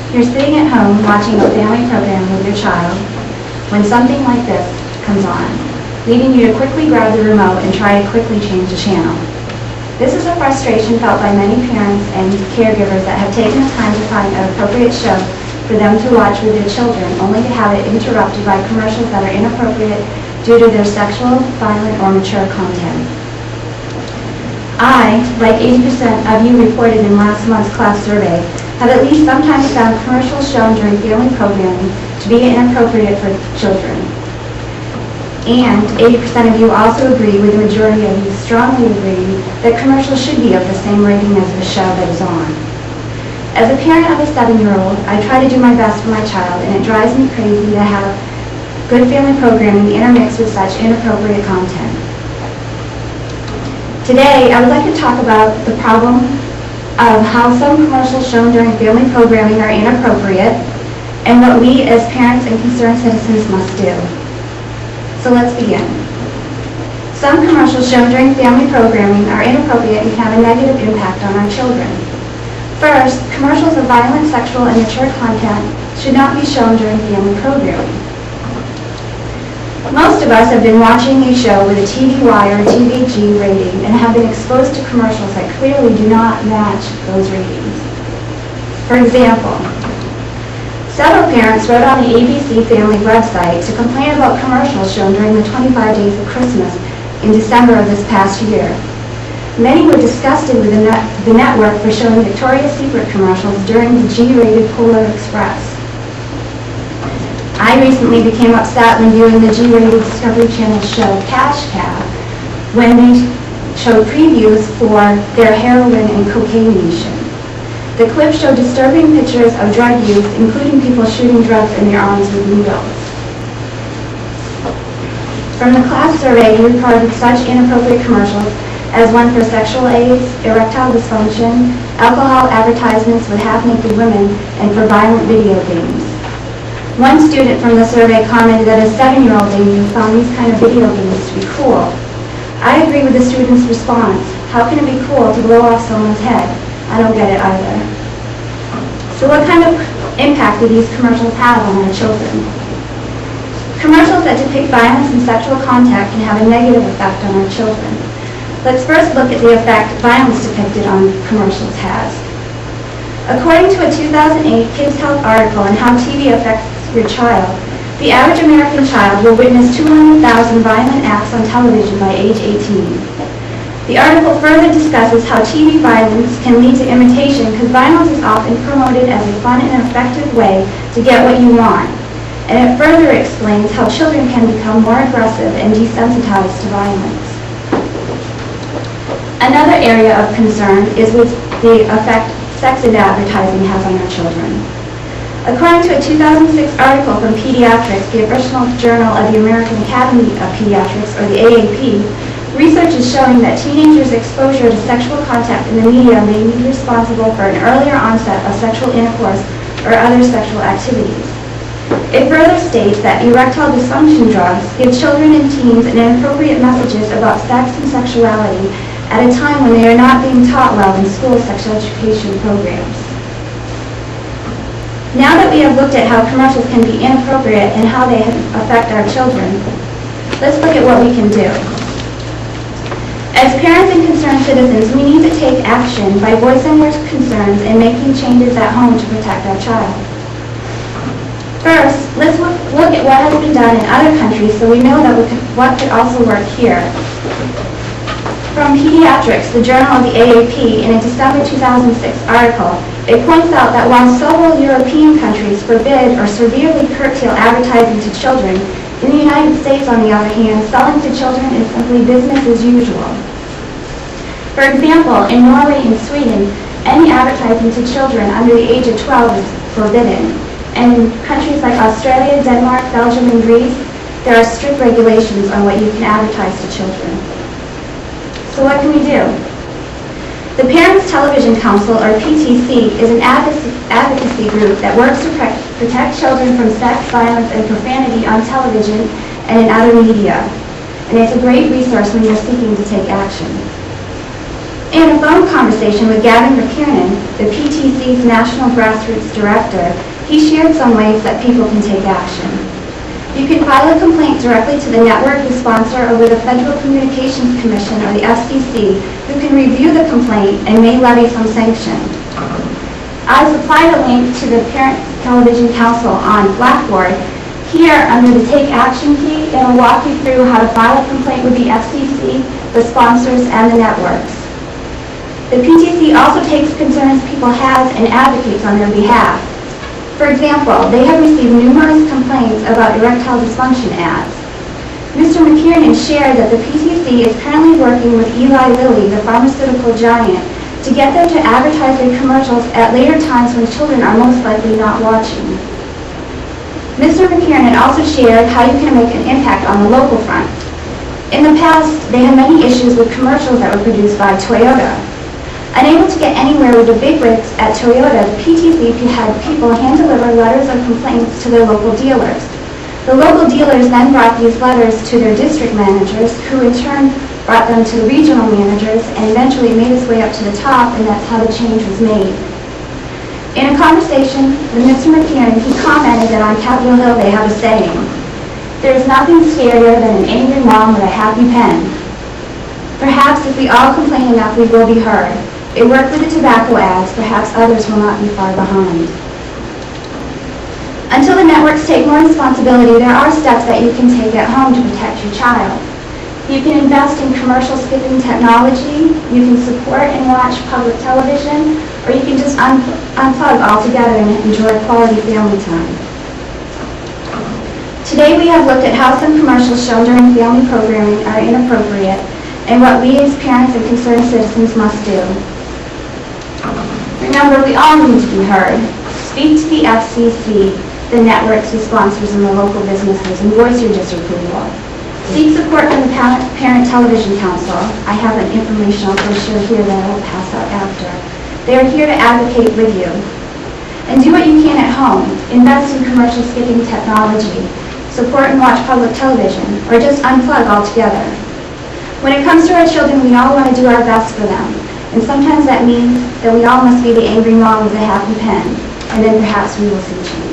You're sitting at home watching a family program with your child when something like this comes on, leading you to quickly grab the remote and try to quickly change the channel. This is a frustration felt by many parents and caregivers that have taken the time to find an appropriate show for them to watch with their children, only to have it interrupted by commercials that are inappropriate due to their sexual, violent, or mature content. I, like 80% of you reported in last month's class survey, have at least sometimes found commercials shown during family programming to be inappropriate for children. And 80% of you also agree, with the majority of you strongly agree, that commercials should be of the same rating as the show that is on. As a parent of a 7-year-old, I try to do my best for my child, and it drives me crazy to have good family programming intermixed with such inappropriate content. Today, I would like to talk about the problem of how some commercials shown during family programming are inappropriate, and what we as parents and concerned citizens must do. So let's begin. Some commercials shown during family programming are inappropriate and can have a negative impact on our children. First, commercials of violent, sexual, and mature content should not be shown during family programming. Most of us have been watching a show with a TVY or TVG rating and have been exposed to commercials that clearly do not match those ratings. For example, several parents wrote on the ABC Family website to complain about commercials shown during the 25 days of Christmas in December of this past year. Many were disgusted with the network for showing Victoria's Secret commercials during the G-rated Polar Express. I recently became upset when viewing the G-rated Discovery Channel show Cash Cab, when they showed previews for their heroin and cocaine nation. The clips show disturbing pictures of drug use, including people shooting drugs in their arms with needles. From the class survey, we reported such inappropriate commercials as one for sexual aids, erectile dysfunction, alcohol advertisements with half-naked women, and for violent video games. One student from the survey commented that a 7-year-old they knew found these kind of video games to be cool. I agree with the student's response. How can it be cool to blow off someone's head? I don't get it either. So what kind of impact do these commercials have on our children? Commercials that depict violence and sexual contact can have a negative effect on our children. Let's first look at the effect violence depicted on commercials has. According to a 2008 Kids Health article on how TV affects your child, the average American child will witness 200,000 violent acts on television by age 18. The article further discusses how TV violence can lead to imitation because violence is often promoted as a fun and effective way to get what you want. And it further explains how children can become more aggressive and desensitized to violence. Another area of concern is with the effect sex advertising has on our children. According to a 2006 article from Pediatrics, the official journal of the American Academy of Pediatrics, or the AAP, research is showing that teenagers' exposure to sexual contact in the media may be responsible for an earlier onset of sexual intercourse or other sexual activities. It further states that erectile dysfunction drugs give children and teens inappropriate messages about sex and sexuality at a time when they are not being taught well in school sex education programs. Now that we have looked at how commercials can be inappropriate and how they affect our children, let's look at what we can do. As parents and concerned citizens, we need to take action by voicing our concerns and making changes at home to protect our child. First, let's look at what has been done in other countries so we know that what could also work here. From Pediatrics, the journal of the AAP, in a December 2006 article, it points out that while several European countries forbid or severely curtail advertising to children, in the United States, on the other hand, selling to children is simply business as usual. For example, in Norway and Sweden, any advertising to children under the age of 12 is forbidden. And in countries like Australia, Denmark, Belgium, and Greece, there are strict regulations on what you can advertise to children. So what can we do? The Parents Television Council, or PTC, is an advocacy group that works to protect children from sex, violence, and profanity on television and in other media. And it's a great resource when you're seeking to take action. In a phone conversation with Gavin McKiernan, the PTC's National Grassroots Director, he shared some ways that people can take action. You can file a complaint directly to the network, the sponsor, or with the Federal Communications Commission, or the FCC, who can review the complaint and may levy some sanction. I've supplied a link to the Parent Television Council on Blackboard. Here, under the Take Action key, it'll walk you through how to file a complaint with the FCC, the sponsors, and the networks. The PTC also takes concerns people have and advocates on their behalf. For example, they have received numerous complaints about erectile dysfunction ads. Mr. McKiernan shared that the PTC is currently working with Eli Lilly, the pharmaceutical giant, to get them to advertise their commercials at later times when children are most likely not watching. Mr. McKiernan also shared how you can make an impact on the local front. In the past, they had many issues with commercials that were produced by Toyota. Unable to get anywhere with the bigwigs at Toyota, the PTC had people hand-deliver letters of complaints to their local dealers. The local dealers then brought these letters to their district managers, who in turn brought them to the regional managers, and eventually made its way up to the top, and that's how the change was made. In a conversation with Mr. McKiernan, he commented that on Capitol Hill they have a saying, "There is nothing scarier than an angry mom with a happy pen." Perhaps if we all complain enough, we will be heard. It worked with the tobacco ads, perhaps others will not be far behind. Until the networks take more responsibility, there are steps that you can take at home to protect your child. You can invest in commercial skipping technology, you can support and watch public television, or you can just unplug altogether and enjoy quality family time. Today we have looked at how some commercials shown during family programming are inappropriate and what we as parents and concerned citizens must do. Remember, we all need to be heard. Speak to the FCC, the networks, the sponsors, and the local businesses, and voice your disapproval. Seek support from the Parent Television Council. I have an informational brochure here that I will pass out after. They are here to advocate with you. And do what you can at home. Invest in commercial skipping technology. Support and watch public television, or just unplug altogether. When it comes to our children, we all want to do our best for them. And sometimes that means that we all must be the angry mom with a happy pen. And then perhaps we will see change.